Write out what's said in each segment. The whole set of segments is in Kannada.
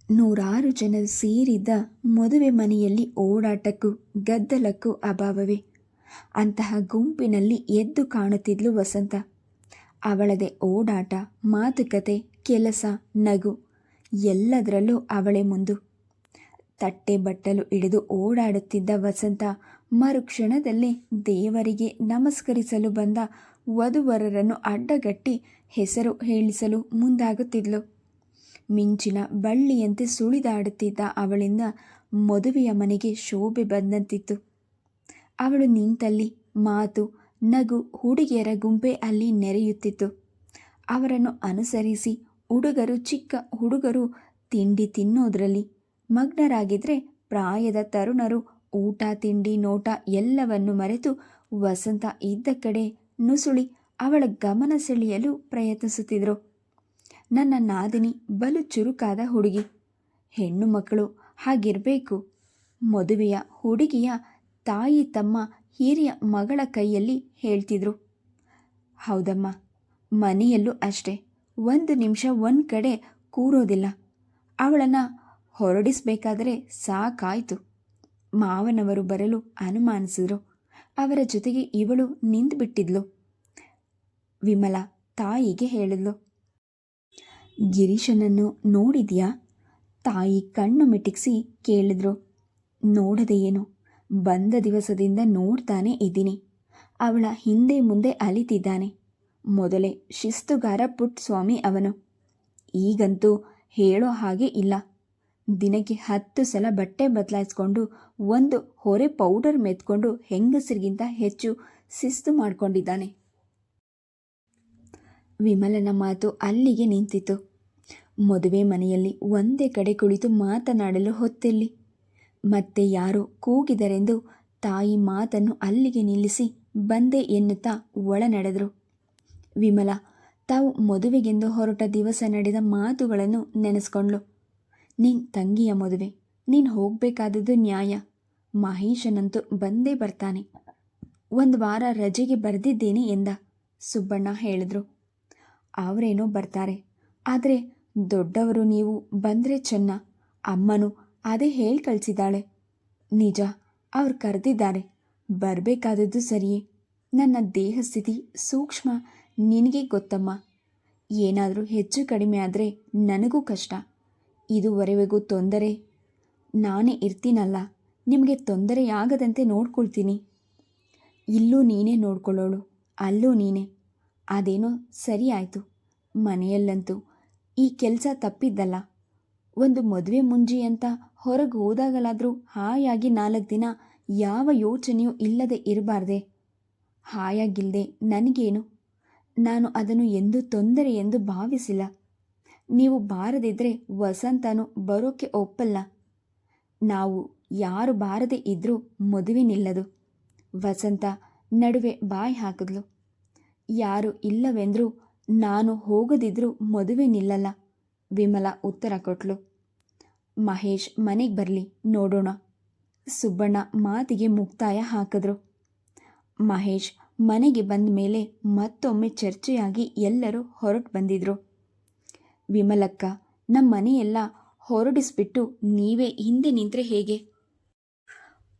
ನೂರಾರು ಜನರು ಸೇರಿದ್ದ ಮದುವೆ ಮನೆಯಲ್ಲಿ ಓಡಾಟಕ್ಕೂ ಗದ್ದಲಕ್ಕೂ ಅಭಾವವೇ. ಅಂತಹ ಗುಂಪಿನಲ್ಲಿ ಎದ್ದು ಕಾಣುತ್ತಿದ್ಲು ವಸಂತ. ಅವಳದೇ ಓಡಾಟ, ಮಾತುಕತೆ, ಕೆಲಸ, ನಗು ಎಲ್ಲದರಲ್ಲೂ ಅವಳೇ ಮುಂದು. ತಟ್ಟೆ ಬಟ್ಟಲು ಹಿಡಿದು ಓಡಾಡುತ್ತಿದ್ದ ವಸಂತ ಮರುಕ್ಷಣದಲ್ಲೇ ದೇವರಿಗೆ ನಮಸ್ಕರಿಸಲು ಬಂದ ವಧುವರರನ್ನು ಅಡ್ಡಗಟ್ಟಿ ಹೆಸರು ಹೇಳಿಸಲು ಮುಂದಾಗುತ್ತಿದ್ಲು. ಮಿಂಚಿನ ಬಳ್ಳಿಯಂತೆ ಸುಳಿದಾಡುತ್ತಿದ್ದ ಅವಳಿಂದ ಮದುವೆಯ ಮನೆಗೆ ಶೋಭೆ ಬಂದಂತಿತ್ತು. ಅವಳು ನಿಂತಲ್ಲಿ ಮಾತು, ನಗು, ಹುಡುಗಿಯರ ಗುಂಪೆ ಅಲ್ಲಿ ನೆರೆಯುತ್ತಿತ್ತು. ಅವರನ್ನು ಅನುಸರಿಸಿ ಚಿಕ್ಕ ಹುಡುಗರು ತಿಂಡಿ ತಿನ್ನೋದ್ರಲ್ಲಿ ಮಗ್ನರಾಗಿದ್ದರೆ, ಪ್ರಾಯದ ತರುಣರು ಊಟ, ತಿಂಡಿ, ನೋಟ ಎಲ್ಲವನ್ನು ಮರೆತು ವಸಂತ ಇದ್ದ ಕಡೆ ನುಸುಳಿ ಅವಳ ಗಮನ ಸೆಳೆಯಲು ಪ್ರಯತ್ನಿಸುತ್ತಿದ್ದರು. ನನ್ನ ನಾದಿನಿ ಬಲು ಚುರುಕಾದ ಹುಡುಗಿ, ಹೆಣ್ಣು ಮಕ್ಕಳು ಹಾಗಿರಬೇಕು. ಮದುವೆಯ ಹುಡುಗಿಯ ತಾಯಿ ತಮ್ಮ ಹಿರಿಯ ಮಗಳ ಕೈಯಲ್ಲಿ ಹೇಳ್ತಿದ್ರು. ಹೌದಮ್ಮ, ಮನೆಯಲ್ಲೂ ಅಷ್ಟೇ, ಒಂದು ನಿಮಿಷ ಒಂದು ಕಡೆ ಕೂರೋದಿಲ್ಲ. ಅವಳನ್ನು ಹೊರಡಿಸಬೇಕಾದರೆ ಸಾಕಾಯಿತು. ಮಾವನವರು ಬರಲು ಅನುಮಾನಿಸಿದ್ರು. ಅವರ ಜೊತೆಗೆ ಇವಳು ನಿಂತುಬಿಟ್ಟಿದ್ಲು. ವಿಮಲಾ ತಾಯಿಗೆ ಹೇಳಿದ್ಲು. ಗಿರೀಶನನ್ನು ನೋಡಿದ್ಯಾ? ತಾಯಿ ಕಣ್ಣು ಮಿಟಿಕ್ಸಿ ಕೇಳಿದ್ರು. ನೋಡದೆ ಏನು, ಬಂದ ದಿವಸದಿಂದ ನೋಡ್ತಾನೆ ಇದ್ದೀನಿ. ಅವಳ ಹಿಂದೆ ಮುಂದೆ ಅಲಿತಿದ್ದಾನೆ. ಮೊದಲೇ ಶಿಸ್ತುಗಾರ ಪುಟ್ಟಸ್ವಾಮಿ ಅವನು. ಈಗಂತೂ ಹೇಳೋ ಹಾಗೆ ಇಲ್ಲ. ದಿನಕ್ಕೆ 10 ಸಲ ಬಟ್ಟೆ ಬದಲಾಯಿಸ್ಕೊಂಡು ಒಂದು ಹೊರೆ ಪೌಡರ್ ಮೆತ್ಕೊಂಡು ಹೆಂಗಸರಿಗಿಂತ ಹೆಚ್ಚು ಶಿಸ್ತು ಮಾಡಿಕೊಂಡಿದ್ದಾನೆ. ವಿಮಲನ ಮಾತು ಅಲ್ಲಿಗೆ ನಿಂತಿತು. ಮದುವೆ ಮನೆಯಲ್ಲಿ ಒಂದೇ ಕಡೆ ಕುಳಿತು ಮಾತನಾಡಲು ಹೊತ್ತೆಲ್ಲಿ. ಮತ್ತೆ ಯಾರೋ ಕೂಗಿದರೆಂದು ತಾಯಿ ಮಾತನ್ನು ಅಲ್ಲಿಗೆ ನಿಲ್ಲಿಸಿ ಬಂದೆ ಎನ್ನುತ್ತಾ ಒಳ ನಡೆದರು. ವಿಮಲಾ ತಾವು ಮದುವೆಗೆಂದು ಹೊರಟ ದಿವಸ ನಡೆದ ಮಾತುಗಳನ್ನು ನೆನೆಸ್ಕೊಂಡ್ಳು. ನಿನ್ನ ತಂಗಿಯ ಮದುವೆ, ನೀನು ಹೋಗಬೇಕಾದದ್ದು ನ್ಯಾಯ. ಮಹೇಶನಂತೂ ಬಂದೇ ಬರ್ತಾನೆ. 1 ವಾರ ರಜೆಗೆ ಬರೆದಿದ್ದೇನೆ ಎಂದ. ಸುಬ್ಬಣ್ಣ ಹೇಳಿದ್ರು. ಅವರೇನೋ ಬರ್ತಾರೆ, ಆದರೆ ದೊಡ್ಡವರು ನೀವು ಬಂದರೆ ಚೆನ್ನ. ಅಮ್ಮನು ಅದೇ ಹೇಳಿ ಕಳಿಸಿದ್ದಾಳೆ. ನಿಜ, ಅವ್ರು ಕರೆದಿದ್ದಾರೆ, ಬರಬೇಕಾದದ್ದು ಸರಿಯೇ. ನನ್ನ ದೇಹ ಸ್ಥಿತಿ ಸೂಕ್ಷ್ಮ ನಿನಗೆ ಗೊತ್ತಮ್ಮ. ಏನಾದರೂ ಹೆಚ್ಚು ಕಡಿಮೆ ಆದರೆ ನನಗೂ ಕಷ್ಟ. ಇದುವರೆಗೂ ತೊಂದರೆ ನಾನೇ ಇರ್ತೀನಲ್ಲ, ನಿಮಗೆ ತೊಂದರೆಯಾಗದಂತೆ ನೋಡ್ಕೊಳ್ತೀನಿ. ಇಲ್ಲೂ ನೀನೇ ನೋಡ್ಕೊಳ್ಳೋಳು, ಅಲ್ಲೂ ನೀನೇ. ಅದೇನೋ ಸರಿ ಆಯಿತು. ಮನೆಯಲ್ಲಂತೂ ಈ ಕೆಲಸ ತಪ್ಪಿದ್ದಲ್ಲ. ಒಂದು ಮದುವೆ ಮುಂಜಿ ಅಂತ ಹೊರಗೆ ಹೋದಾಗಲಾದರೂ ಹಾಯಾಗಿ 4 ದಿನ ಯಾವ ಯೋಚನೆಯೂ ಇಲ್ಲದೆ ಇರಬಾರ್ದೆ? ಹಾಯಾಗಿಲ್ಲದೆ ನನಗೇನು? ನಾನು ಅದನ್ನು ಎಂದೂ ತೊಂದರೆ ಎಂದು ಭಾವಿಸಿಲ್ಲ. ನೀವು ಬಾರದಿದ್ದರೆ ವಸಂತನು ಬರೋಕ್ಕೆ ಒಪ್ಪಲ್ಲ. ನಾವು ಯಾರು ಬಾರದೆ ಇದ್ದರೂ ಮದುವೆ ನಿಲ್ಲದು. ವಸಂತ ನಡುವೆ ಬಾಯಿ ಹಾಕಿದ್ಲು. ಯಾರು ಇಲ್ಲವೆಂದರೂ ನಾನು ಹೋಗದಿದ್ರೂ ಮದುವೆ ನಿಲ್ಲಲ್ಲ. ವಿಮಲಾ ಉತ್ತರ ಕೊಟ್ಲು. ಮಹೇಶ್ ಮನೆಗೆ ಬರಲಿ, ನೋಡೋಣ. ಸುಬ್ಬಣ್ಣ ಮಾತಿಗೆ ಮುಕ್ತಾಯ ಹಾಕಿದ್ರು. ಮಹೇಶ್ ಮನೆಗೆ ಬಂದ ಮೇಲೆ ಮತ್ತೊಮ್ಮೆ ಚರ್ಚೆಯಾಗಿ ಎಲ್ಲರೂ ಹೊರಟು ಬಂದಿದ್ರು. ವಿಮಲಕ್ಕ, ನಮ್ಮ ಮನೆಯೆಲ್ಲ ಹೊರಡಿಸ್ಬಿಟ್ಟು ನೀವೇ ಹಿಂದೆ ನಿಂತರೆ ಹೇಗೆ?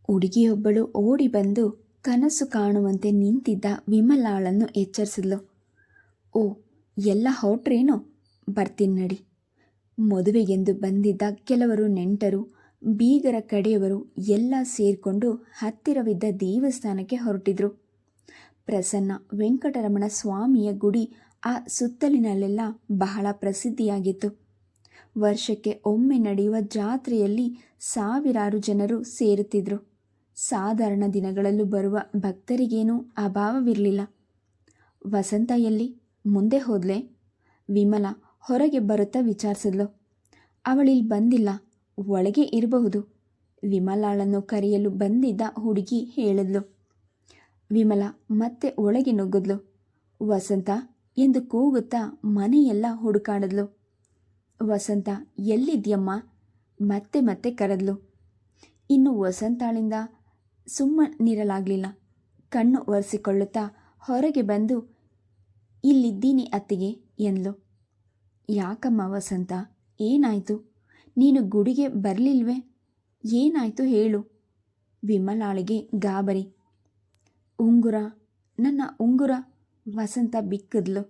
ಹುಡುಗಿಯೊಬ್ಬಳು ಓಡಿ ಬಂದು ಕನಸು ಕಾಣುವಂತೆ ನಿಂತಿದ್ದ ವಿಮಲಾಳನ್ನು ಎಚ್ಚರಿಸಿದ್ಲು. ಓ, ಎಲ್ಲ ಹೊರಟ್ರೇನೋ? ಬರ್ತೀನಿ ನಡಿ. ಮದುವೆಗೆಂದು ಬಂದಿದ್ದ ಕೆಲವರು ನೆಂಟರು, ಬೀಗರ ಕಡೆಯವರು ಎಲ್ಲ ಸೇರಿಕೊಂಡು ಹತ್ತಿರವಿದ್ದ ದೇವಸ್ಥಾನಕ್ಕೆ ಹೊರಟಿದ್ರು. ಪ್ರಸನ್ನ ವೆಂಕಟರಮಣ ಸ್ವಾಮಿಯ ಗುಡಿ ಆ ಸುತ್ತಲಿನಲ್ಲೆಲ್ಲ ಬಹಳ ಪ್ರಸಿದ್ಧಿಯಾಗಿತ್ತು. ವರ್ಷಕ್ಕೆ ಒಮ್ಮೆ ನಡೆಯುವ ಜಾತ್ರೆಯಲ್ಲಿ ಸಾವಿರಾರು ಜನರು ಸೇರುತ್ತಿದ್ದರು. ಸಾಧಾರಣ ದಿನಗಳಲ್ಲೂ ಬರುವ ಭಕ್ತರಿಗೇನೂ ಅಭಾವವಿರಲಿಲ್ಲ. ವಸಂತ ಎಲ್ಲಿ? ಮುಂದೆ ಹೋದ್ಲೆ? ವಿಮಲಾ ಹೊರಗೆ ಬರುತ್ತಾ ವಿಚಾರಿಸಿದ್ಲು. ಅವಳಿಲ್ಲಿ ಬಂದಿಲ್ಲ, ಒಳಗೆ ಇರಬಹುದು. ವಿಮಲಾಳನ್ನು ಕರೆಯಲು ಬಂದಿದ್ದ ಹುಡುಗಿ ಹೇಳಿದ್ಲು. ವಿಮಲಾ ಮತ್ತೆ ಒಳಗೆ ನುಗ್ಗಿದ್ಲು. ವಸಂತ ಎಂದು ಕೂಗುತ್ತಾ ಮನೆಯೆಲ್ಲ ಹುಡುಕಾಡಿದ್ಲು. ವಸಂತ ಎಲ್ಲಿದ್ಯಮ್ಮ? ಮತ್ತೆ ಮತ್ತೆ ಕರೆದ್ಲು. ಇನ್ನು ವಸಂತಾಳಿಂದ ಸುಮ್ಮನಿರಲಾಗಲಿಲ್ಲ. ಕಣ್ಣು ಒರೆಸಿಕೊಳ್ಳುತ್ತಾ ಹೊರಗೆ ಬಂದು, ಇಲ್ಲಿದ್ದೀನಿ ಅತ್ತಿಗೆ ಎಂದ್ಲು. ಯಾಕಮ್ಮ ವಸಂತ, ಏನಾಯಿತು? ನೀನು ಗುಡಿಗೆ ಬರಲಿಲ್ವೇ? ಏನಾಯಿತು ಹೇಳು. ವಿಮಲಾಳಿಗೆ ಗಾಬರಿ. ಉಂಗುರ, ನನ್ನ ಉಂಗುರ. ವಸಂತ ಬಿಕ್ಕಿದ್ಲು.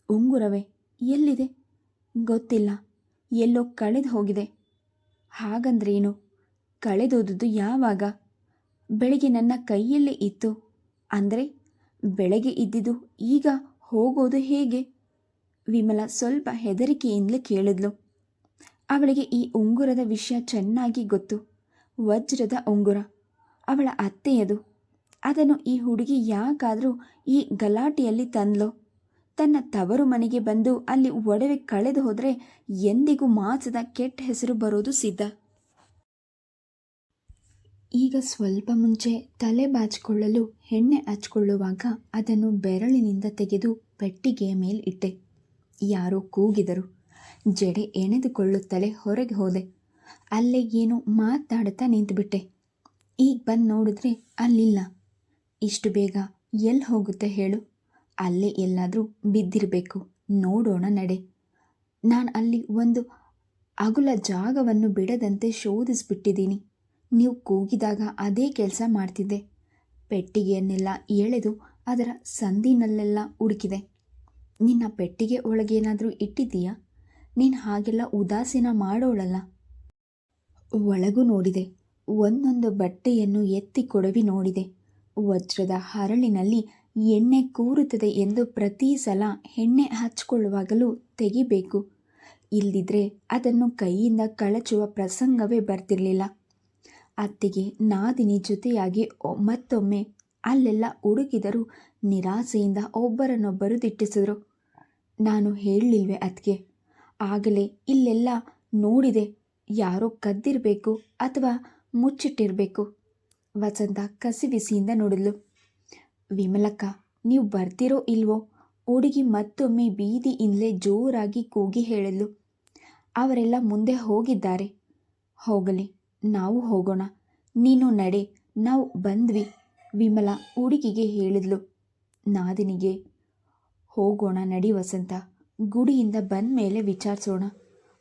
ಉಂಗುರವೇ? ಎಲ್ಲಿದೆ? ಗೊತ್ತಿಲ್ಲ, ಎಲ್ಲೋ ಕಳೆದು ಹೋಗಿದೆ. ಹಾಗಂದ್ರೇನು? ಕಳೆದೋದುದು ಯಾವಾಗ? ಬೆಳಗ್ಗೆ ನನ್ನ ಕೈಯಲ್ಲೇ ಇತ್ತು. ಅಂದರೆ ಬೆಳಗ್ಗೆ ಇದ್ದಿದ್ದು ಈಗ ಹೋಗೋದು ಹೇಗೆ? ವಿಮಲ ಸ್ವಲ್ಪ ಹೆದರಿಕೆಯಿಂದಲೇ ಕೇಳಿದ್ಲು. ಅವಳಿಗೆ ಈ ಉಂಗುರದ ವಿಷಯ ಚೆನ್ನಾಗಿ ಗೊತ್ತು. ವಜ್ರದ ಉಂಗುರ, ಅವಳ ಅತ್ತೆಯದು. ಅದನ್ನು ಈ ಹುಡುಗಿ ಯಾಕಾದರೂ ಈ ಗಲಾಟೆಯಲ್ಲಿ ತಂದ್ಲೋ? ತನ್ನ ತವರು ಮನೆಗೆ ಬಂದು ಅಲ್ಲಿ ಒಡವೆ ಕಳೆದು ಹೋದರೆ ಎಂದಿಗೂ ಮಾಸದ ಕೆಟ್ಟ ಹೆಸರು ಬರೋದು ಸಿದ್ಧ. ಈಗ ಸ್ವಲ್ಪ ಮುಂಚೆ ತಲೆ ಬಾಚಿಕೊಳ್ಳಲು ಎಣ್ಣೆ ಹಚ್ಕೊಳ್ಳುವಾಗ ಅದನ್ನು ಬೆರಳಿನಿಂದ ತೆಗೆದು ಪೆಟ್ಟಿಗೆಯ ಮೇಲೆ ಇಟ್ಟೆ. ಯಾರೋ ಕೂಗಿದರು. ಜಡೆ ಎಣೆದುಕೊಳ್ಳುತ್ತಲೇ ಹೊರಗೆ ಹೋದೆ. ಅಲ್ಲೇ ಏನೋ ಮಾತಾಡುತ್ತಾ ನಿಂತುಬಿಟ್ಟೆ. ಈಗ ಬಂದು ನೋಡಿದ್ರೆ ಅಲ್ಲಿಲ್ಲ. ಇಷ್ಟು ಬೇಗ ಎಲ್ಲಿ ಹೋಗುತ್ತೆ ಹೇಳು? ಅಲ್ಲೇ ಎಲ್ಲಾದರೂ ಬಿದ್ದಿರಬೇಕು. ನೋಡೋಣ ನಡೆ. ನಾನು ಅಲ್ಲಿ ಒಂದು ಅಗುಲ ಜಾಗವನ್ನು ಬಿಡದಂತೆ ಶೋಧಿಸಿಬಿಟ್ಟಿದ್ದೀನಿ. ನೀವು ಕೂಗಿದಾಗ ಅದೇ ಕೆಲಸ ಮಾಡ್ತಿದ್ದೆ. ಪೆಟ್ಟಿಗೆಯನ್ನೆಲ್ಲ ಎಳೆದು ಅದರ ಸಂದಿನಲ್ಲೆಲ್ಲ ಹುಡುಕಿದೆ. ನಿನ್ನ ಪೆಟ್ಟಿಗೆ ಒಳಗೇನಾದರೂ ಇಟ್ಟಿದ್ದೀಯಾ? ನೀನು ಹಾಗೆಲ್ಲ ಉದಾಸೀನ ಮಾಡೋಳಲ್ಲ. ಒಳಗೂ ನೋಡಿದೆ. ಒಂದೊಂದು ಬಟ್ಟೆಯನ್ನು ಎತ್ತಿ ಕೊಡವಿ ನೋಡಿದೆ. ವಜ್ರದ ಹರಳಿನಲ್ಲಿ ಎಣ್ಣೆ ಕೂರುತ್ತದೆ ಎಂದು ಪ್ರತಿ ಸಲ ಎಣ್ಣೆ ಹಚ್ಕೊಳ್ಳುವಾಗಲೂ ತೆಗಿಬೇಕು. ಇಲ್ಲದಿದ್ದರೆ ಅದನ್ನು ಕೈಯಿಂದ ಕಳಚುವ ಪ್ರಸಂಗವೇ ಬರ್ತಿರಲಿಲ್ಲ. ಅತ್ತಿಗೆ ನಾದಿನಿ ಜೊತೆಯಾಗಿ ಮತ್ತೊಮ್ಮೆ ಅಲ್ಲೆಲ್ಲ ಹುಡುಕಿದರೂ ನಿರಾಸೆಯಿಂದ ಒಬ್ಬರನ್ನೊಬ್ಬರು ದಿಟ್ಟಿಸಿದ್ರು. ನಾನು ಹೇಳಲಿಲ್ವೇ ಅತ್ತಿಗೆ? ಆಗಲೇ ಇಲ್ಲೆಲ್ಲ ನೋಡಿದೆ. ಯಾರೋ ಕದ್ದಿರಬೇಕು ಅಥವಾ ಮುಚ್ಚಿಟ್ಟಿರಬೇಕು. ವಸಂತ ಕಸಿವಿಸಿಯಿಂದ ನೋಡಿದ್ಲು. ವಿಮಲಕ್ಕ, ನೀವು ಬರ್ತಿರೋ ಇಲ್ವೋ? ಹುಡುಗಿ ಮತ್ತೊಮ್ಮೆ ಬೀದಿಯಿಂದಲೇ ಜೋರಾಗಿ ಕೂಗಿ ಹೇಳಿದ್ಲು. ಅವರೆಲ್ಲ ಮುಂದೆ ಹೋಗಿದ್ದಾರೆ. ಹೋಗಲಿ, ನಾವು ಹೋಗೋಣ. ನೀನು ನಡೆ, ನಾವು ಬಂದ್ವಿ. ವಿಮಲ ಹುಡುಗಿಗೆ ಹೇಳಿದ್ಲು. ನಾದಿನಿಗೆ, ಹೋಗೋಣ ನಡಿ ವಸಂತ. ಗುಡಿಯಿಂದ ಬಂದ ಮೇಲೆ ವಿಚಾರಿಸೋಣ.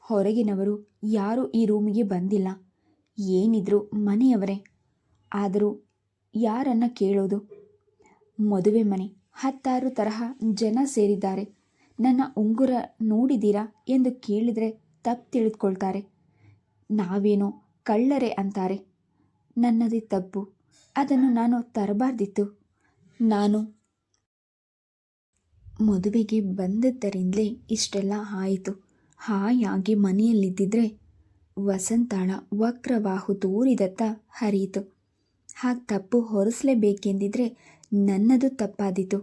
ಹೊರಗಿನವರು ಯಾರೂ ಈ ರೂಮಿಗೆ ಬಂದಿಲ್ಲ. ಏನಿದ್ರು ಮನೆಯವರೇ. ಆದರೂ ಯಾರನ್ನ ಕೇಳೋದು? ಮದುವೆ ಮನೆ, 10 ತರಹ ಜನ ಸೇರಿದ್ದಾರೆ. ನನ್ನ ಉಂಗುರ ನೋಡಿದ್ದೀರಾ ಎಂದು ಕೇಳಿದರೆ ತಪ್ಪು ತಿಳಿದುಕೊಳ್ತಾರೆ. ನಾವೇನೋ ಕಳ್ಳರೆ ಅಂತಾರೆ. ನನ್ನದೇ ತಪ್ಪು. ಅದನ್ನು ನಾನು ತರಬಾರ್ದಿತ್ತು. ನಾನು ಮದುವೆಗೆ ಬಂದದ್ದರಿಂದಲೇ ಇಷ್ಟೆಲ್ಲ ಆಯಿತು. ಹಾಯಾಗಿ ಮನೆಯಲ್ಲಿದ್ದಿದ್ರೆ ವಸಂತಾಳ ವಕ್ರವಾಹು ತೋರಿದತ್ತ ಹರಿಯಿತು. ಹಾಗೆ ತಪ್ಪು ಹೊರಿಸಲೇಬೇಕೆಂದಿದ್ರೆ ನನ್ನದು ತಪ್ಪಾದೀತು.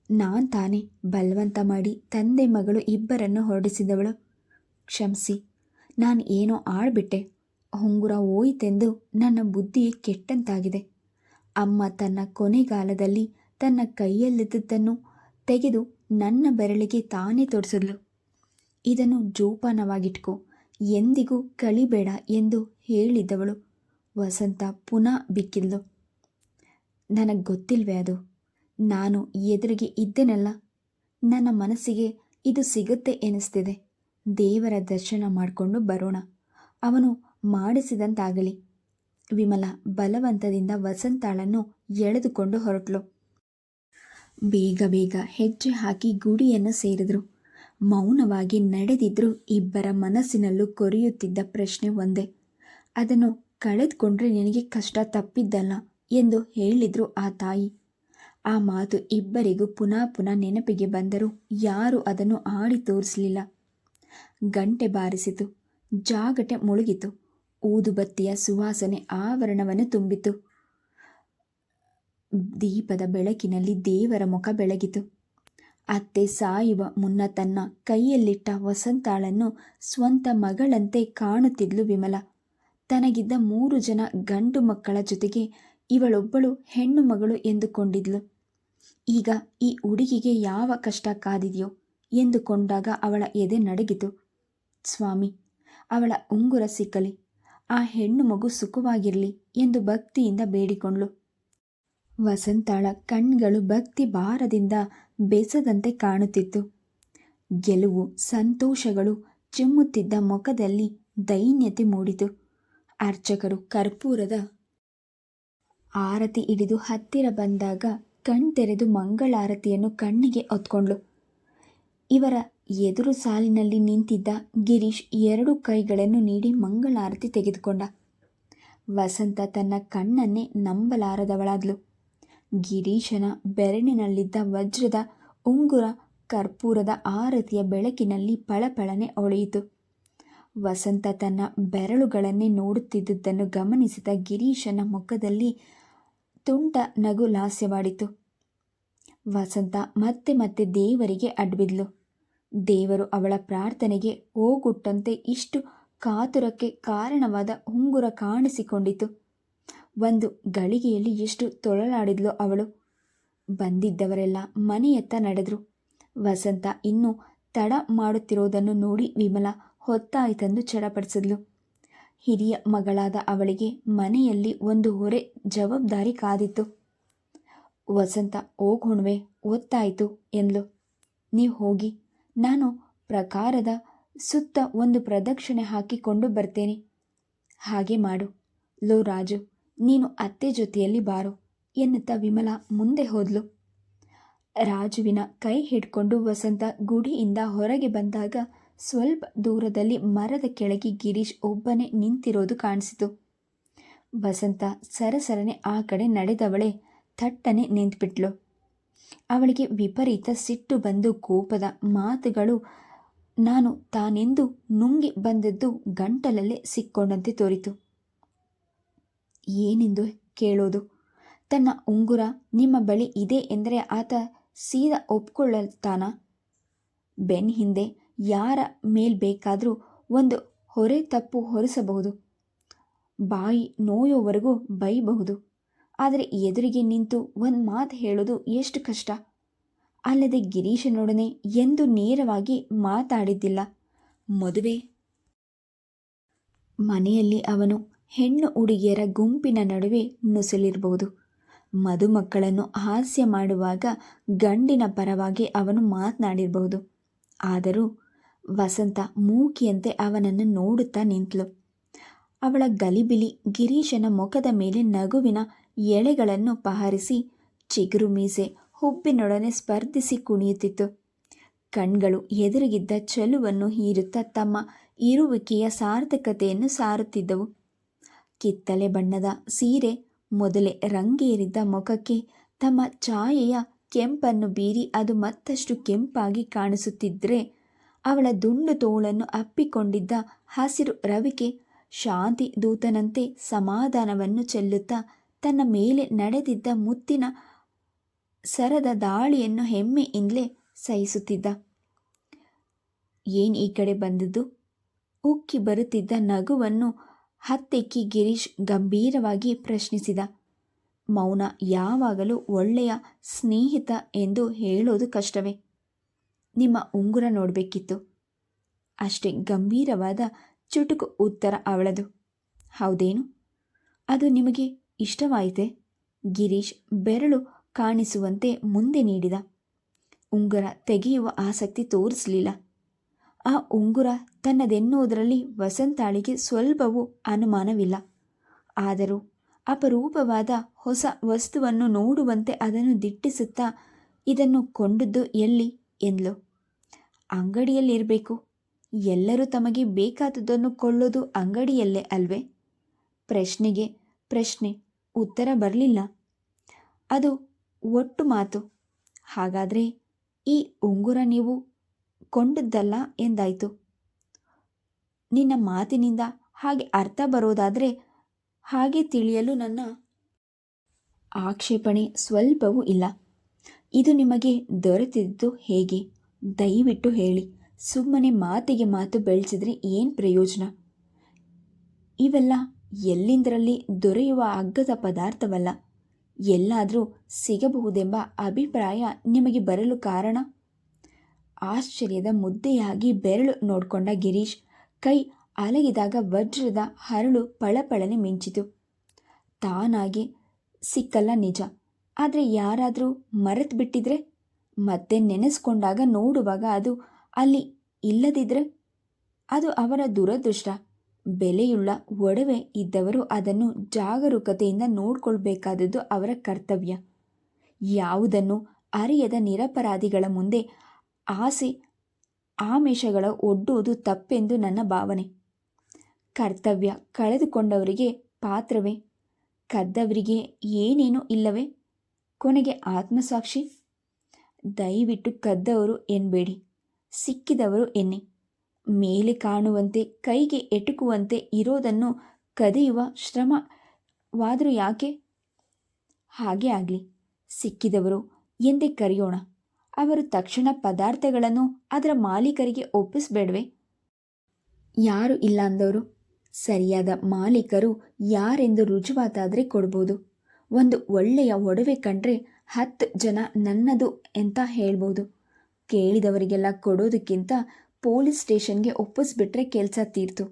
ನಾನು ತಾನೇ ಬಲವಂತ ಮಾಡಿ ತಂದೆ ಮಗಳು ಇಬ್ಬರನ್ನು ಹೊರಡಿಸಿದವಳು. ಕ್ಷಮಿಸಿ, ನಾನು ಏನೋ ಆಡ್ಬಿಟ್ಟೆ. ಉಂಗುರ ಹೋಯಿತೆಂದು ನನ್ನ ಬುದ್ಧಿ ಕೆಟ್ಟಂತಾಗಿದೆ. ಅಮ್ಮ ತನ್ನ ಕೊನೆಗಾಲದಲ್ಲಿ ತನ್ನ ಕೈಯಲ್ಲಿದ್ದುದನ್ನು ತೆಗೆದು ನನ್ನ ಬೆರಳಿಗೆ ತಾನೇ ತೊಡಿಸಿದ್ಲು. ಇದನ್ನು ಜೋಪಾನವಾಗಿಟ್ಕೋ, ಎಂದಿಗೂ ಕಳಿಬೇಡ ಎಂದು ಹೇಳಿದ್ದವಳು. ವಸಂತ ಪುನಃ ಬಿಕ್ಕಿದ್ಲು. ನನಗೆ ಗೊತ್ತಿಲ್ವೇ ಅದು? ನಾನು ಎದುರಿಗೆ ಇದ್ದೇನಲ್ಲ. ನನ್ನ ಮನಸ್ಸಿಗೆ ಇದು ಸಿಗುತ್ತೆ ಎನಿಸ್ತಿದೆ. ದೇವರ ದರ್ಶನ ಮಾಡಿಕೊಂಡು ಬರೋಣ. ಅವನು ಮಾಡಿಸಿದಂತಾಗಲಿ. ವಿಮಲ ಬಲವಂತದಿಂದ ವಸಂತಾಳನ್ನು ಎಳೆದುಕೊಂಡು ಹೊರಟಳು. ಬೇಗ ಬೇಗ ಹೆಜ್ಜೆ ಹಾಕಿ ಗುಡಿಯನ್ನು ಸೇರಿದ್ರು. ಮೌನವಾಗಿ ನಡೆದಿದ್ರೂ ಇಬ್ಬರ ಮನಸ್ಸಿನಲ್ಲೂ ಕೊರೆಯುತ್ತಿದ್ದ ಪ್ರಶ್ನೆ ಒಂದೇ. ಅದನ್ನು ಕಳೆದುಕೊಂಡ್ರೆ ನಿನಗೆ ಕಷ್ಟ ತಪ್ಪಿದ್ದಲ್ಲ ಎಂದು ಹೇಳಿದ್ರು ಆ ತಾಯಿ. ಆ ಮಾತು ಇಬ್ಬರಿಗೂ ಪುನಃ ಪುನಃ ನೆನಪಿಗೆ ಬಂದರೂ ಯಾರೂ ಅದನ್ನು ಆಡಿ ತೋರಿಸಲಿಲ್ಲ. ಗಂಟೆ ಬಾರಿಸಿತು. ಜಾಗಟೆ ಮುಳುಗಿತು. ಊದುಬತ್ತಿಯ ಸುವಾಸನೆ ಆವರಣವನ್ನು ತುಂಬಿತು. ದೀಪದ ಬೆಳಕಿನಲ್ಲಿ ದೇವರ ಮುಖ ಬೆಳಗಿತು. ಅತ್ತೆ ಸಾಯುವ ಮುನ್ನ ತನ್ನ ಕೈಯಲ್ಲಿಟ್ಟ ವಸಂತಾಳನ್ನು ಸ್ವಂತ ಮಗಳಂತೆ ಕಾಣುತ್ತಿದ್ಲು ವಿಮಲ. ತನಗಿದ್ದ 3 ಜನ ಗಂಡು ಮಕ್ಕಳ ಜೊತೆಗೆ ಇವಳೊಬ್ಬಳು ಹೆಣ್ಣು ಮಗಳು ಎಂದುಕೊಂಡಿದ್ಲು. ಈಗ ಈ ಹುಡುಗಿಗೆ ಯಾವ ಕಷ್ಟ ಕಾದಿದೆಯೋ ಎಂದುಕೊಂಡಾಗ ಅವಳ ಎದೆ ನಡಗಿತು. ಸ್ವಾಮಿ, ಅವಳ ಉಂಗುರ ಸಿಕ್ಕಲಿ, ಆ ಹೆಣ್ಣು ಮಗು ಸುಖವಾಗಿರಲಿ ಎಂದು ಭಕ್ತಿಯಿಂದ ಬೇಡಿಕೊಂಡ್ಳು. ವಸಂತಾಳ ಕಣ್ಗಳು ಭಕ್ತಿ ಭಾರದಿಂದ ಬೆಸದಂತೆ ಕಾಣುತ್ತಿತ್ತು. ಗೆಲುವು, ಸಂತೋಷಗಳು ಚಿಮ್ಮುತ್ತಿದ್ದ ಮುಖದಲ್ಲಿ ದೈನ್ಯತೆ ಮೂಡಿತು. ಅರ್ಚಕರು ಕರ್ಪೂರದ ಆರತಿ ಹಿಡಿದು ಹತ್ತಿರ ಬಂದಾಗ ಕಣ್ತೆರೆದು ಮಂಗಳಾರತಿಯನ್ನು ಕಣ್ಣಿಗೆ ಹೊತ್ಕೊಂಡ್ಳು. ಇವರ ಎದುರು ಸಾಲಿನಲ್ಲಿ ನಿಂತಿದ್ದ ಗಿರೀಶ್ 2 ಕೈಗಳನ್ನು ನೀಡಿ ಮಂಗಳಾರತಿ ತೆಗೆದುಕೊಂಡ. ವಸಂತ ತನ್ನ ಕಣ್ಣನ್ನೇ ನಂಬಲಾರದವಳಾದ್ಲು. ಗಿರೀಶನ ಬೆರಳಿನಲ್ಲಿದ್ದ ವಜ್ರದ ಉಂಗುರ ಕರ್ಪೂರದ ಆರತಿಯ ಬೆಳಕಿನಲ್ಲಿ ಪಳಪಳನೆ ಹೊಳೆಯಿತು. ವಸಂತ ತನ್ನ ಬೆರಳುಗಳನ್ನೇ ನೋಡುತ್ತಿದ್ದುದನ್ನು ಗಮನಿಸಿದ ಗಿರೀಶನ ಮುಖದಲ್ಲಿ ತುಂಟ ನಗು ಲಾಸ್ಯವಾಡಿತು. ವಸಂತ ಮತ್ತೆ ಮತ್ತೆ ದೇವರಿಗೆ ಅಡ್ಬಿದ್ಲು. ದೇವರು ಅವಳ ಪ್ರಾರ್ಥನೆಗೆ ಓಗೊಟ್ಟಂತೆ ಇಷ್ಟು ಕಾತುರಕ್ಕೆ ಕಾರಣವಾದ ಉಂಗುರ ಕಾಣಿಸಿಕೊಂಡಿತು. ಒಂದು ಗಳಿಗೆಯಲ್ಲಿ ಎಷ್ಟು ತೊಳಲಾಡಿದ್ಲು ಅವಳು. ಬಂದಿದ್ದವರೆಲ್ಲ ಮನೆಯತ್ತ ನಡೆದ್ರು. ವಸಂತ ಇನ್ನೂ ತಡ ಮಾಡುತ್ತಿರೋದನ್ನು ನೋಡಿ ವಿಮಲ ಹೊತ್ತಾಯಿತೆಂದು ಚಡಪಡಿಸಿದ್ಲು. ಹಿರಿಯ ಮಗಳಾದ ಅವಳಿಗೆ ಮನೆಯಲ್ಲಿ ಒಂದು ಹೊರೆ ಜವಾಬ್ದಾರಿ ಕಾದಿತ್ತು. ವಸಂತ ಹೋಗೋಣವೆ, ಹೊತ್ತಾಯಿತು ಎಂದ್ಲು. ನೀವು ಹೋಗಿ, ನಾನು ಪ್ರಕಾರದ ಸುತ್ತ ಒಂದು ಪ್ರದಕ್ಷಿಣೆ ಹಾಕಿಕೊಂಡು ಬರ್ತೇನೆ. ಹಾಗೆ ಮಾಡು. ಲೋ ರಾಜು, ನೀನು ಅತ್ತೆ ಜೊತೆಯಲ್ಲಿ ಬಾರೋ ಎನ್ನುತ್ತಾ ವಿಮಲ ಮುಂದೆ ಹೋದ್ಲು. ರಾಜುವಿನ ಕೈ ಹಿಡ್ಕೊಂಡು ವಸಂತ ಗುಡಿಯಿಂದ ಹೊರಗೆ ಬಂದಾಗ ಸ್ವಲ್ಪ ದೂರದಲ್ಲಿ ಮರದ ಕೆಳಗೆ ಗಿರೀಶ್ ಒಬ್ಬನೇ ನಿಂತಿರೋದು ಕಾಣಿಸಿತು. ವಸಂತ ಸರಸರನೆ ಆ ಕಡೆ ನಡೆದವಳೆ ಥಟ್ಟನೆ ನಿಂತುಬಿಟ್ಲು. ಅವಳಿಗೆ ವಿಪರೀತ ಸಿಟ್ಟು ಬಂದು ಕೋಪದ ಮಾತುಗಳು ನಾನು ತಾನೆಂದು ನುಂಗಿ ಬಂದದ್ದು ಗಂಟಲಲ್ಲೇ ಸಿಕ್ಕೊಂಡಂತೆ ತೋರಿತು. ಏನೆಂದು ಕೇಳೋದು? ತನ್ನ ಉಂಗುರ ನಿಮ್ಮ ಬಳಿ ಇದೆ ಎಂದರೆ ಆತ ಸೀದಾ ಒಪ್ಕೊಳ್ಳುತ್ತಾನ? ಬೆನ್ ಹಿಂದೆ ಯಾರ ಮೇಲ್ ಬೇಕಾದರೂ ಒಂದು ಹೊರೆ ತಪ್ಪು ಹೊರಿಸಬಹುದು, ಬಾಯಿ ನೋಯೋವರೆಗೂ ಬೈಬಹುದು. ಆದರೆ ಎದುರಿಗೆ ನಿಂತು ಒಂದು ಮಾತು ಹೇಳೋದು ಎಷ್ಟು ಕಷ್ಟ. ಅಲ್ಲದೆ ಗಿರೀಶನೊಡನೆ ಎಂದು ನೇರವಾಗಿ ಮಾತಾಡಿದ್ದಿಲ್ಲ. ಮದುವೆ ಮನೆಯಲ್ಲಿ ಅವನು ಹೆಣ್ಣು ಹುಡುಗಿಯರ ಗುಂಪಿನ ನಡುವೆ ನುಸುಳಿರಬಹುದು. ಮದುಮಕ್ಕಳನ್ನು ಹಾಸ್ಯ ಮಾಡುವಾಗ ಗಂಡಿನ ಪರವಾಗಿ ಅವನು ಮಾತನಾಡಿರಬಹುದು. ಆದರೂ ವಸಂತ ಮೂಕಿಯಂತೆ ಅವನನ್ನು ನೋಡುತ್ತಾ ನಿಂತಳು. ಅವಳ ಗಲಿಬಿಲಿ ಗಿರೀಶನ ಮುಖದ ಮೇಲೆ ನಗುವಿನ ಎಳೆಗಳನ್ನು ಪಹರಿಸಿ ಚಿಗುರು ಮೀಸೆ ಹುಬ್ಬಿನೊಡನೆ ಸ್ಪರ್ಧಿಸಿ ಕುಣಿಯುತ್ತಿತ್ತು. ಕಣ್ಗಳು ಎದುರಿಗಿದ್ದ ಚೆಲುವನ್ನು ಹೀರುತ್ತಾ ತಮ್ಮ ಇರುವಿಕೆಯ ಸಾರ್ಥಕತೆಯನ್ನು ಸಾರುತ್ತಿದ್ದವು. ಕಿತ್ತಳೆ ಬಣ್ಣದ ಸೀರೆ ಮೊದಲೇ ರಂಗೇರಿದ್ದ ಮುಖಕ್ಕೆ ತಮ್ಮ ಛಾಯೆಯ ಕೆಂಪನ್ನು ಬೀರಿ ಅದು ಮತ್ತಷ್ಟು ಕೆಂಪಾಗಿ ಕಾಣಿಸುತ್ತಿದ್ದರೆ, ಅವಳ ದುಂಡು ತೋಳನ್ನು ಅಪ್ಪಿಕೊಂಡಿದ್ದ ಹಸಿರು ರವಿಕೆ ಶಾಂತಿ ದೂತನಂತೆ ಸಮಾಧಾನವನ್ನು ಚೆಲ್ಲುತ್ತಾ ತನ್ನ ಮೇಲೆ ನಡೆದಿದ್ದ ಮುತ್ತಿನ ಸರದ ದಾಳಿಯನ್ನು ಹೆಮ್ಮೆಯಿಂದಲೇ ಸಹಿಸುತ್ತಿದ್ದ. ಏನ್ ಈ ಕಡೆ ಬಂದದ್ದು? ಉಕ್ಕಿ ಬರುತ್ತಿದ್ದ ನಗುವನ್ನು ಹತ್ತೆಕ್ಕಿ ಗಿರೀಶ್ ಗಂಭೀರವಾಗಿ ಪ್ರಶ್ನಿಸಿದ. ಮೌನ ಯಾವಾಗಲೂ ಒಳ್ಳೆಯ ಸ್ನೇಹಿತ ಎಂದು ಹೇಳೋದು ಕಷ್ಟವೇ? ನಿಮ್ಮ ಉಂಗುರ ನೋಡಬೇಕಿತ್ತು. ಅಷ್ಟೇ ಗಂಭೀರವಾದ ಚುಟುಕು ಉತ್ತರ ಅವಳದು. ಹೌದೇನು? ಅದು ನಿಮಗೆ ಇಷ್ಟವಾಯಿತೆ? ಗಿರೀಶ್ ಬೆರಳು ಕಾಣಿಸುವಂತೆ ಮುಂದೆ ನೀಡಿದ. ಉಂಗುರ ತೆಗೆಯುವ ಆಸಕ್ತಿ ತೋರಿಸಲಿಲ್ಲ. ಆ ಉಂಗುರ ತನ್ನದೆನ್ನುವುದರಲ್ಲಿ ವಸಂತಾಳಿಗೆ ಸ್ವಲ್ಪವೂ ಅನುಮಾನವಿಲ್ಲ. ಆದರೂ ಅಪರೂಪವಾದ ಹೊಸ ವಸ್ತುವನ್ನು ನೋಡುವಂತೆ ಅದನ್ನು ದಿಟ್ಟಿಸುತ್ತಾ, ಇದನ್ನು ಕೊಂಡದ್ದು ಎಲ್ಲಿ ಎಂದ್ಲು. ಅಂಗಡಿಯಲ್ಲಿರಬೇಕು. ಎಲ್ಲರೂ ತಮಗೆ ಬೇಕಾದುದನ್ನು ಕೊಳ್ಳೋದು ಅಂಗಡಿಯಲ್ಲೇ ಅಲ್ವೇ? ಪ್ರಶ್ನೆಗೆ ಪ್ರಶ್ನೆ, ಉತ್ತರ ಬರಲಿಲ್ಲ. ಅದು ಒಟ್ಟು ಮಾತು. ಹಾಗಾದರೆ ಈ ಉಂಗುರ ನೀವು ಕೊಂಡದ್ದಲ್ಲ ಎಂದಾಯಿತು. ನಿನ್ನ ಮಾತಿನಿಂದ ಹಾಗೆ ಅರ್ಥ ಬರೋದಾದರೆ ಹಾಗೆ ತಿಳಿಯಲು ನನ್ನ ಆಕ್ಷೇಪಣೆ ಸ್ವಲ್ಪವೂ ಇಲ್ಲ. ಇದು ನಿಮಗೆ ದೊರೆತಿದ್ದು ಹೇಗೆ? ದಯವಿಟ್ಟು ಹೇಳಿ. ಸುಮ್ಮನೆ ಮಾತಿಗೆ ಮಾತು ಬೆಳೆಸಿದ್ರೆ ಏನು ಪ್ರಯೋಜನ? ಇವೆಲ್ಲ ಎಲ್ಲಿಂದರಲ್ಲಿ ದೊರೆಯುವ ಅಗ್ಗದ ಪದಾರ್ಥವಲ್ಲ. ಎಲ್ಲಾದರೂ ಸಿಗಬಹುದೆಂಬ ಅಭಿಪ್ರಾಯ ನಿಮಗೆ ಬರಲು ಕಾರಣ? ಆಶ್ಚರ್ಯದ ಮುದ್ದೆಯಾಗಿ ಬೆರಳು ನೋಡಿಕೊಂಡ ಗಿರೀಶ್ ಕೈ ಅಲಗಿದಾಗ ವಜ್ರದ ಹರಳು ಪಳಪಳನೆ ಮಿಂಚಿತು. ತಾನಾಗಿ ಸಿಕ್ಕಲ್ಲ ನಿಜ, ಆದರೆ ಯಾರಾದರೂ ಮರೆತು ಬಿಟ್ಟಿದ್ರೆ, ಮತ್ತೆ ನೆನೆಸ್ಕೊಂಡಾಗ ನೋಡುವಾಗ ಅದು ಅಲ್ಲಿ ಇಲ್ಲದಿದ್ದರೆ? ಅದು ಅವರ ದುರದೃಷ್ಟ. ಬೆಲೆಯುಳ್ಳ ಒಡವೆ ಇದ್ದವರು ಅದನ್ನು ಜಾಗರೂಕತೆಯಿಂದ ನೋಡಿಕೊಳ್ಬೇಕಾದದ್ದು ಅವರ ಕರ್ತವ್ಯ. ಯಾವುದನ್ನು ಅರಿಯದ ನಿರಪರಾಧಿಗಳ ಮುಂದೆ ಆಸೆ ಆಮಿಷಗಳ ಒಡ್ಡುವುದು ತಪ್ಪೆಂದು ನನ್ನ ಭಾವನೆ. ಕರ್ತವ್ಯ ಕಳೆದುಕೊಂಡವರಿಗೆ ಪಾತ್ರವೇ? ಕದ್ದವರಿಗೆ ಏನೇನೂ ಇಲ್ಲವೇ? ಕೊನೆಗೆ ಆತ್ಮಸಾಕ್ಷಿ? ದಯವಿಟ್ಟು ಕದ್ದವರು ಎನ್ನಬೇಡಿ, ಸಿಕ್ಕಿದವರು ಎನ್ನಿ. ಮೇಲೆ ಕಾಣುವಂತೆ ಕೈಗೆ ಎಟುಕುವಂತೆ ಇರೋದನ್ನು ಕದಿಯುವ ಶ್ರಮವಾದರೂ ಯಾಕೆ? ಹಾಗೇ ಆಗಲಿ, ಸಿಕ್ಕಿದವರು ಎಂದೇ ಕರೆಯೋಣ. ಅವರು ತಕ್ಷಣ ಪದಾರ್ಥಗಳನ್ನು ಅದರ ಮಾಲೀಕರಿಗೆ ಒಪ್ಪಿಸಬೇಡವೇ? ಯಾರು ಇಲ್ಲ ಅಂದವರು? ಸರಿಯಾದ ಮಾಲೀಕರು ಯಾರೆಂದು ರುಜುವಾತಾದರೆ ಕೊಡ್ಬೋದು. ಒಂದು ಒಳ್ಳೆಯ ಒಡವೆ ಕಂಡ್ರೆ 10 ಜನ ನನ್ನದು ಅಂತ ಹೇಳ್ಬೋದು. ಕೇಳಿದವರಿಗೆಲ್ಲ ಕೊಡೋದಕ್ಕಿಂತ ಪೊಲೀಸ್ ಸ್ಟೇಷನ್ಗೆ ಒಪ್ಪಿಸ್ಬಿಟ್ರೆ ಕೆಲಸ ತೀರ್ತು.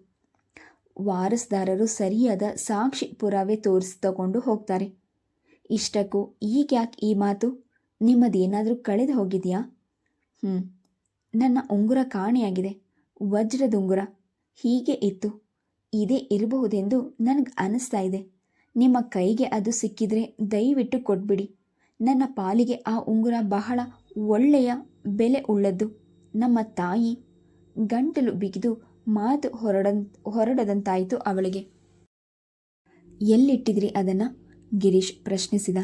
ವಾರಸ್ದಾರರು ಸರಿಯಾದ ಸಾಕ್ಷಿ ಪುರಾವೆ ತಗೊಂಡು ಹೋಗ್ತಾರೆ. ಇಷ್ಟಕ್ಕೂ ಈಗ್ಯಾಕೆ ಈ ಮಾತು? ನಿಮ್ಮದೇನಾದರೂ ಕಳೆದು ಹೋಗಿದೆಯಾ? ನನ್ನ ಉಂಗುರ ಕಾಣೆಯಾಗಿದೆ. ವಜ್ರದ ಉಂಗುರ. ಹೀಗೆ ಇತ್ತು. ಇದೇ ಇರಬಹುದೆಂದು ನನಗೆ ಅನ್ನಿಸ್ತಾ ಇದೆ. ನಿಮ್ಮ ಕೈಗೆ ಅದು ಸಿಕ್ಕಿದ್ರೆ ದಯವಿಟ್ಟು ಕೊಟ್ಬಿಡಿ. ನನ್ನ ಪಾಲಿಗೆ ಆ ಉಂಗುರ ಬಹಳ ಒಳ್ಳೆಯ ಬೆಲೆ ಉಳ್ಳದ್ದು. ನಮ್ಮ ತಾಯಿ. ಗಂಟಲು ಬಿಗಿದು ಮಾತು ಹೊರಡದಂತಾಯಿತು ಅವಳಿಗೆ. ಎಲ್ಲಿಟ್ಟಿದ್ರಿ ಅದನ್ನು? ಗಿರೀಶ್ ಪ್ರಶ್ನಿಸಿದ.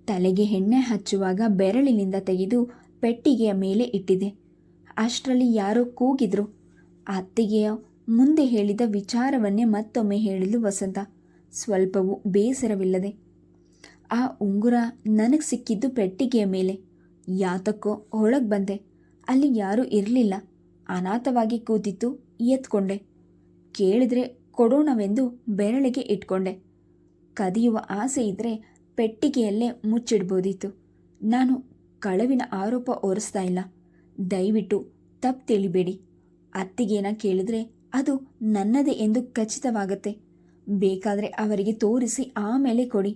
ತಲೆಗೆ ಎಣ್ಣೆ ಹಚ್ಚುವಾಗ ಬೆರಳಿನಿಂದ ತೆಗೆದು ಪೆಟ್ಟಿಗೆಯ ಮೇಲೆ ಇಟ್ಟಿದೆ. ಅಷ್ಟರಲ್ಲಿ ಯಾರೋ ಕೂಗಿದ್ರು. ಅತ್ತಿಗೆಯ ಮುಂದೆ ಹೇಳಿದ ವಿಚಾರವನ್ನೇ ಮತ್ತೊಮ್ಮೆ ಹೇಳಿದ್ಲು ವಸಂತ, ಸ್ವಲ್ಪವೂ ಬೇಸರವಿಲ್ಲದೆ. ಆ ಉಂಗುರ ನನಗೆ ಸಿಕ್ಕಿದ್ದು ಪೆಟ್ಟಿಗೆಯ ಮೇಲೆ. ಯಾತಕ್ಕೋ ಒಳಗೆ ಬಂದೆ. ಅಲ್ಲಿ ಯಾರೂ ಇರಲಿಲ್ಲ. ಅನಾಥವಾಗಿ ಕೂತಿತ್ತು. ಎತ್ಕೊಂಡೆ. ಕೇಳಿದ್ರೆ ಕೊಡೋಣವೆಂದು ಬೆರಳಿಗೆ ಇಟ್ಕೊಂಡೆ. ಕದಿಯುವ ಆಸೆ ಇದ್ದರೆ ಪೆಟ್ಟಿಗೆಯಲ್ಲೇ ಮುಚ್ಚಿಡ್ಬೋದಿತ್ತು. ನಾನು ಕಳವಿನ ಆರೋಪ ಹೊರಿಸ್ತಾ ಇಲ್ಲ. ದಯವಿಟ್ಟು ತಪ್ಪು ತಿಳಿಬೇಡಿ. ಅತ್ತಿಗೆನ ಕೇಳಿದ್ರೆ ಅದು ನನ್ನದೇ ಎಂದು ಖಚಿತವಾಗತ್ತೆ. ಬೇಕಾದರೆ ಅವರಿಗೆ ತೋರಿಸಿ ಆಮೇಲೆ ಕೊಡಿ.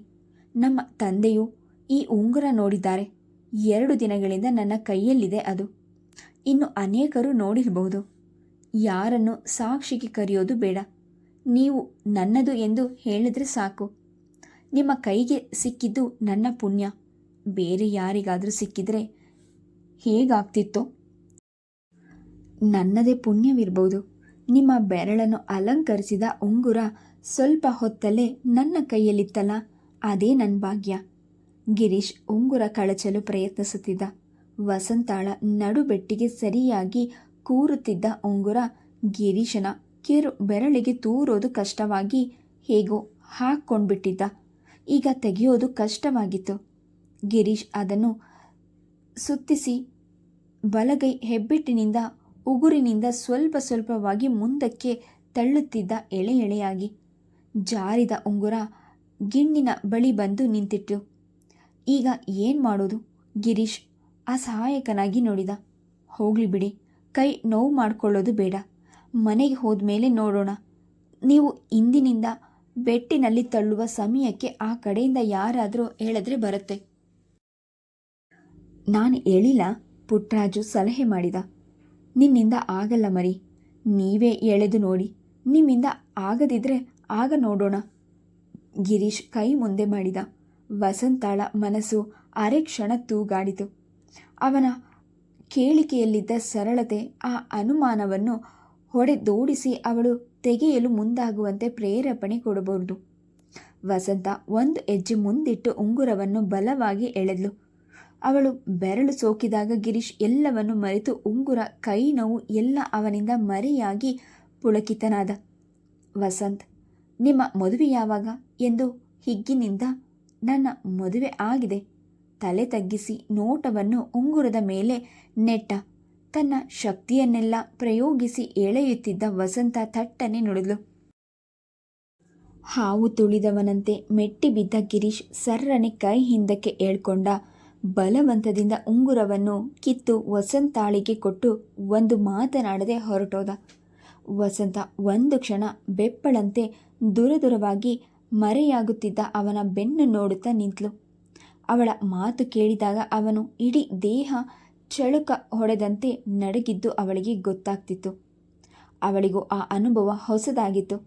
ನಮ್ಮ ತಂದೆಯು ಈ ಉಂಗುರ ನೋಡಿದ್ದಾರೆ. 2 ದಿನಗಳಿಂದ ನನ್ನ ಕೈಯಲ್ಲಿದೆ ಅದು. ಇನ್ನು ಅನೇಕರು ನೋಡಿರಬಹುದು. ಯಾರನ್ನು ಸಾಕ್ಷಿಗೆ ಕರೆಯೋದು ಬೇಡ. ನೀವು ನನ್ನದು ಎಂದು ಹೇಳಿದ್ರೆ ಸಾಕು. ನಿಮ್ಮ ಕೈಗೆ ಸಿಕ್ಕಿದ್ದು ನನ್ನ ಪುಣ್ಯ. ಬೇರೆ ಯಾರಿಗಾದರೂ ಸಿಕ್ಕಿದ್ರೆ ಹೇಗಾಗ್ತಿತ್ತೋ? ನನ್ನದೇ ಪುಣ್ಯವಿರ್ಬೋದು. ನಿಮ್ಮ ಬೆರಳನ್ನು ಅಲಂಕರಿಸಿದ ಉಂಗುರ ಸ್ವಲ್ಪ ಹೊತ್ತಲ್ಲೇ ನನ್ನ ಕೈಯಲ್ಲಿತ್ತಲ್ಲ, ಅದೇ ನನ್ನ ಭಾಗ್ಯ. ಗಿರೀಶ್ ಉಂಗುರ ಕಳಚಲು ಪ್ರಯತ್ನಿಸುತ್ತಿದ್ದ. ವಸಂತಾಳ ನಡುಬೆಟ್ಟಿಗೆ ಸರಿಯಾಗಿ ಕೂರುತ್ತಿದ್ದ ಉಂಗುರ ಗಿರೀಶನ ಕಿರು ಬೆರಳಿಗೆ ತೂರೋದು ಕಷ್ಟವಾಗಿ ಹೇಗೋ ಹಾಕ್ಕೊಂಡ್ಬಿಟ್ಟಿದ್ದ. ಈಗ ತೆಗೆಯೋದು ಕಷ್ಟವಾಗಿತ್ತು. ಗಿರೀಶ್ ಅದನ್ನು ಸುತ್ತಿಸಿ ಬಲಗೈ ಹೆಬ್ಬೆಟ್ಟಿನಿಂದ ಉಗುರಿನಿಂದ ಸ್ವಲ್ಪ ಸ್ವಲ್ಪವಾಗಿ ಮುಂದಕ್ಕೆ ತಳ್ಳುತ್ತಿದ್ದ. ಎಳೆಯಾಗಿ ಜಾರಿದ ಉಂಗುರ ಗಿಣ್ಣಿನ ಬಳಿ ಬಂದು ನಿಂತಿತ್ತು. ಈಗ ಏನು ಮಾಡೋದು? ಗಿರೀಶ್ ಅಸಹಾಯಕನಾಗಿ ನೋಡಿದ. ಹೋಗ್ಲಿ ಬಿಡಿ, ಕೈ ನೋವು ಮಾಡಿಕೊಳ್ಳೋದು ಬೇಡ. ಮನೆಗೆ ಹೋದ್ಮೇಲೆ ನೋಡೋಣ. ನೀವು ಇಂದಿನಿಂದ ಬೆಟ್ಟಿನಲ್ಲಿ ತಳ್ಳುವ ಸಮಯಕ್ಕೆ ಆ ಕಡೆಯಿಂದ ಯಾರಾದರೂ ಹೇಳಿದ್ರೆ ಬರುತ್ತೆ. ನಾನು ಹೇಳಿಲ್ಲ, ಪುಟ್ಟರಾಜು ಸಲಹೆ ಮಾಡಿದ. ನಿನ್ನಿಂದ ಆಗಲ್ಲ ಮರಿ. ನೀವೇ ಎಳೆದು ನೋಡಿ. ನಿಮ್ಮಿಂದ ಆಗದಿದ್ರೆ ಆಗ ನೋಡೋಣ. ಗಿರೀಶ್ ಕೈ ಮುಂದೆ ಮಾಡಿದ. ವಸಂತಾಳ ಮನಸ್ಸು ಅರೆ ಕ್ಷಣ ತೂಗಾಡಿತು. ಅವನ ಕೇಳಿಕೆಯಲ್ಲಿದ್ದ ಸರಳತೆ ಆ ಅನುಮಾನವನ್ನು ಹೊಡೆದೋಡಿಸಿ ಅವಳು ತೆಗೆಯಲು ಮುಂದಾಗುವಂತೆ ಪ್ರೇರೇಪಣೆ ಕೊಡಬಹುದು. ವಸಂತ 1 ಹೆಜ್ಜೆ ಮುಂದಿಟ್ಟು ಉಂಗುರವನ್ನು ಬಲವಾಗಿ ಎಳೆದ್ಲು. ಅವಳು ಬೆರಳು ಸೋಕಿದಾಗ ಗಿರೀಶ್ ಎಲ್ಲವನ್ನು ಮರೆತು ಉಂಗುರ, ಕೈ ನೋವು ಎಲ್ಲ ಅವನಿಂದ ಮರೆಯಾಗಿ ಪುಳಕಿತನಾದ. ವಸಂತ್, ನಿಮ್ಮ ಮದುವೆ ಯಾವಾಗ ಎಂದು ಹಿಗ್ಗಿನಿಂದ. ನನ್ನ ಮದುವೆ ಆಗಿದೆ. ತಲೆ ತಗ್ಗಿಸಿ ನೋಟವನ್ನು ಉಂಗುರದ ಮೇಲೆ ನೆಟ್ಟ. ತನ್ನ ಶಕ್ತಿಯನ್ನೆಲ್ಲ ಪ್ರಯೋಗಿಸಿ ಎಳೆಯುತ್ತಿದ್ದ ವಸಂತ ತಟ್ಟನೆ ನುಡಿದ್ಲು. ಹಾವು ತುಳಿದವನಂತೆ ಮೆಟ್ಟಿ ಬಿದ್ದ ಗಿರೀಶ್ ಸರ್ರನೆ ಕೈ ಹಿಂದಕ್ಕೆ ಏಳ್ಕೊಂಡ. ಬಲವಂತದಿಂದ ಉಂಗುರವನ್ನು ಕಿತ್ತು ವಸಂತಾಳಿಗೆ ಕೊಟ್ಟು ಒಂದು ಮಾತನಾಡದೆ ಹೊರಟೋದ. ವಸಂತ 1 ಕ್ಷಣ ಬೆಪ್ಪಳಂತೆ ದೂರವಾಗಿ ಮರೆಯಾಗುತ್ತಿದ್ದ ಅವನ ಬೆನ್ನು ನೋಡುತ್ತಾ ನಿಂತಳು. ಅವಳ ಮಾತು ಕೇಳಿದಾಗ ಅವನು ಇಡೀ ದೇಹ ಚಳುಕ ಹೊಡೆದಂತೆ ನಡುಗಿದ್ದು ಅವಳಿಗೆ ಗೊತ್ತಾಗ್ತಿತ್ತು. ಅವಳಿಗೂ ಆ ಅನುಭವ ಹೊಸದಾಗಿತ್ತು.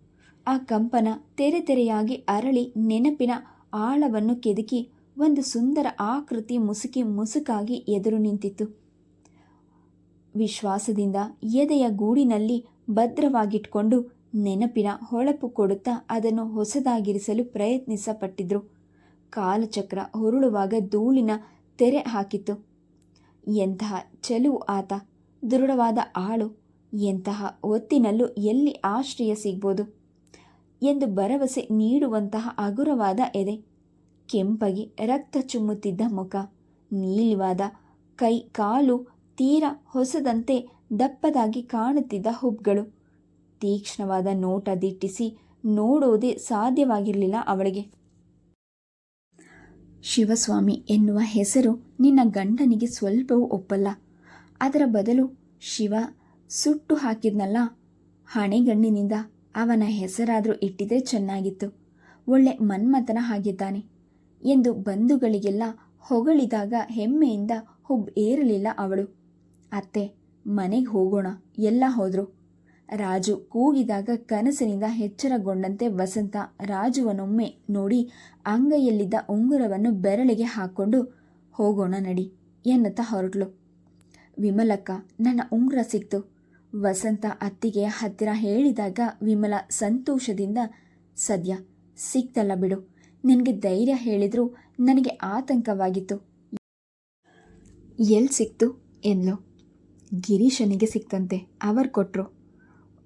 ಆ ಕಂಪನ ತೆರೆ ತೆರೆಯಾಗಿ ಅರಳಿ ನೆನಪಿನ ಆಳವನ್ನು ಕೆದಕಿ ಒಂದು ಸುಂದರ ಆಕೃತಿ ಮುಸುಕಾಗಿ ಎದುರು ನಿಂತಿತ್ತು. ವಿಶ್ವಾಸದಿಂದ ಎದೆಯ ಗೂಡಿನಲ್ಲಿ ಭದ್ರವಾಗಿಟ್ಕೊಂಡು ನೆನಪಿನ ಹೊಳಪು ಕೊಡುತ್ತಾ ಅದನ್ನು ಹೊಸದಾಗಿರಿಸಲು ಪ್ರಯತ್ನಿಸಪಟ್ಟಿದ್ರು. ಕಾಲಚಕ್ರ ಹೊರಳುವಾಗ ಧೂಳಿನ ತೆರೆ ಹಾಕಿತ್ತು. ಎಂತಹ ಚೆಲುವು ಆತ, ದೃಢವಾದ ಆಳು, ಎಂತಹ ಒತ್ತಿನಲ್ಲೂ ಎಲ್ಲಿ ಆಶ್ರಯ ಸಿಗ್ಬೋದು ಎಂದು ಭರವಸೆ ನೀಡುವಂತಹ ಹಗುರವಾದ ಎದೆ, ಕೆಂಪಗಿ ರಕ್ತ ಚುಮ್ಮುತ್ತಿದ್ದ ಮುಖ, ನೀಲಿವಾದ ಕೈ ಕಾಲು, ತೀರಾ ಹೊಸದಂತೆ ದಪ್ಪದಾಗಿ ಕಾಣುತ್ತಿದ್ದ ಹುಬ್ಗಳು. ತೀಕ್ಷ್ಣವಾದ ನೋಟ ದಿಟ್ಟಿಸಿ ನೋಡೋದೇ ಸಾಧ್ಯವಾಗಿರಲಿಲ್ಲ ಅವಳಿಗೆ. ಶಿವಸ್ವಾಮಿ ಎನ್ನುವ ಹೆಸರು ನಿನ್ನ ಗಂಡನಿಗೆ ಸ್ವಲ್ಪವೂ ಒಪ್ಪಲ್ಲ. ಅದರ ಬದಲು ಶಿವ ಸುಟ್ಟು ಹಾಕಿದ್ನಲ್ಲ, ಹಣೆಗಣ್ಣಿನಿಂದ ಅವನ ಹೆಸರಾದರೂ ಇಟ್ಟಿದ್ರೆ ಚೆನ್ನಾಗಿತ್ತು. ಒಳ್ಳೆ ಮನ್ಮಥನ ಹಾಗಿದ್ದಾನೆ ಎಂದು ಬಂಧುಗಳಿಗೆಲ್ಲ ಹೊಗಳಿದಾಗ ಹೆಮ್ಮೆಯಿಂದ ಹುಬ್ ಏರಲಿಲ್ಲ ಅವಳು. ಅತ್ತೆ, ಮನೆಗೆ ಹೋಗೋಣ. ಎಲ್ಲ ಹೋದ್ರು. ರಾಜು ಕೂಗಿದಾಗ ಕನಸಿನಿಂದ ಎಚ್ಚರಗೊಂಡಂತೆ ವಸಂತ ರಾಜುವನೊಮ್ಮೆ ನೋಡಿ ಅಂಗೈಯಲ್ಲಿದ್ದ ಉಂಗುರವನ್ನು ಬೆರಳಿಗೆ ಹಾಕ್ಕೊಂಡು ಹೋಗೋಣ ನಡಿ ಎನ್ನುತ್ತಾ ಹೊರಟ್ಲು. ವಿಮಲಕ್ಕ, ನನ್ನ ಉಂಗುರ ಸಿಕ್ತು. ವಸಂತ ಅತ್ತಿಗೆಯ ಹತ್ತಿರ ಹೇಳಿದಾಗ ವಿಮಲ ಸಂತೋಷದಿಂದ, ಸದ್ಯ ಸಿಕ್ತಲ್ಲ ಬಿಡು, ನಿನಗೆ ಧೈರ್ಯ ಹೇಳಿದ್ರು ನನಗೆ ಆತಂಕವಾಗಿತ್ತು. ಎಲ್ಲಿ ಸಿಕ್ತು ಎಂದ್ಲು. ಗಿರೀಶನಿಗೆ ಸಿಕ್ತಂತೆ, ಅವರು ಕೊಟ್ಟರು.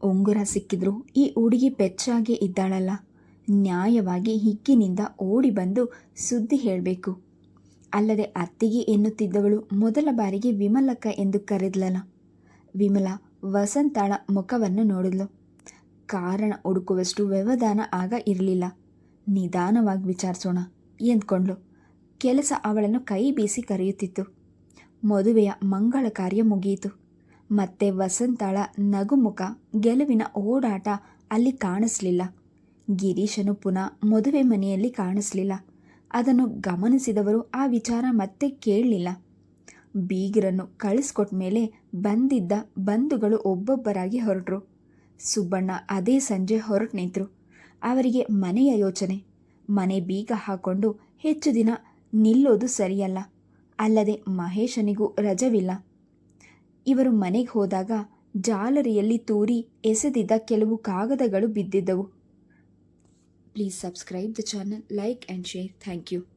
ಉಂಗುರ ಸಿಕ್ಕಿದ್ರು ಈ ಹುಡುಗಿ ಪೆಚ್ಚಾಗೆ ಇದ್ದಾಳಲ್ಲ, ನ್ಯಾಯವಾಗಿ ಹಿಗ್ಗಿನಿಂದ ಓಡಿ ಬಂದು ಸುದ್ದಿ ಹೇಳಬೇಕು. ಅಲ್ಲದೆ ಅತ್ತಿಗೆ ಎನ್ನುತ್ತಿದ್ದವಳು ಮೊದಲ ಬಾರಿಗೆ ವಿಮಲಕ್ಕ ಎಂದು ಕರೆದ್ಲಲ್ಲ. ವಿಮಲ ವಸಂತಾಳ ಮುಖವನ್ನು ನೋಡಿದ್ಲು. ಕಾರಣ ಹುಡುಕುವಷ್ಟು ವ್ಯವಧಾನ ಆಗ ಇರಲಿಲ್ಲ. ನಿಧಾನವಾಗಿ ವಿಚಾರಿಸೋಣ ಎಂದ್ಕೊಂಡ್ಲು. ಕೆಲಸ ಅವಳನ್ನು ಕೈ ಬೀಸಿ ಕರೆಯುತ್ತಿತ್ತು. ಮದುವೆಯ ಮಂಗಳ ಕಾರ್ಯ ಮುಗಿಯಿತು. ಮತ್ತೆ ವಸಂತಾಳ ನಗುಮುಖ, ಗೆಲುವಿನ ಓಡಾಟ ಅಲ್ಲಿ ಕಾಣಿಸ್ಲಿಲ್ಲ. ಗಿರೀಶನು ಪುನಃ ಮದುವೆ ಮನೆಯಲ್ಲಿ ಕಾಣಿಸ್ಲಿಲ್ಲ. ಅದನ್ನು ಗಮನಿಸಿದವರು ಆ ವಿಚಾರ ಮತ್ತೆ ಕೇಳಲಿಲ್ಲ. ಬೀಗರನ್ನು ಕಳಿಸ್ಕೊಟ್ಟ ಮೇಲೆ ಬಂದಿದ್ದ ಬಂಧುಗಳು ಒಬ್ಬೊಬ್ಬರಾಗಿ ಹೊರಟರು. ಸುಬ್ಬಣ್ಣ ಅದೇ ಸಂಜೆ ಹೊರಟು ನಿಂತರು. ಅವರಿಗೆ ಮನೆಯ ಯೋಚನೆ. ಮನೆ ಬೀಗ ಹಾಕೊಂಡು ಹೆಚ್ಚು ದಿನ ನಿಲ್ಲೋದು ಸರಿಯಲ್ಲ. ಅಲ್ಲದೆ ಮಹೇಶನಿಗೂ ರಜವಿಲ್ಲ. ಇವರು ಮನೆಗೆ ಹೋದಾಗ ಜಾಲರಿಯಲ್ಲಿ ತೂರಿ ಎಸೆದಿದ್ದ ಕೆಲವು ಕಾಗದಗಳು ಬಿದ್ದಿದ್ದವು. Please subscribe the channel, like and share. Thank you.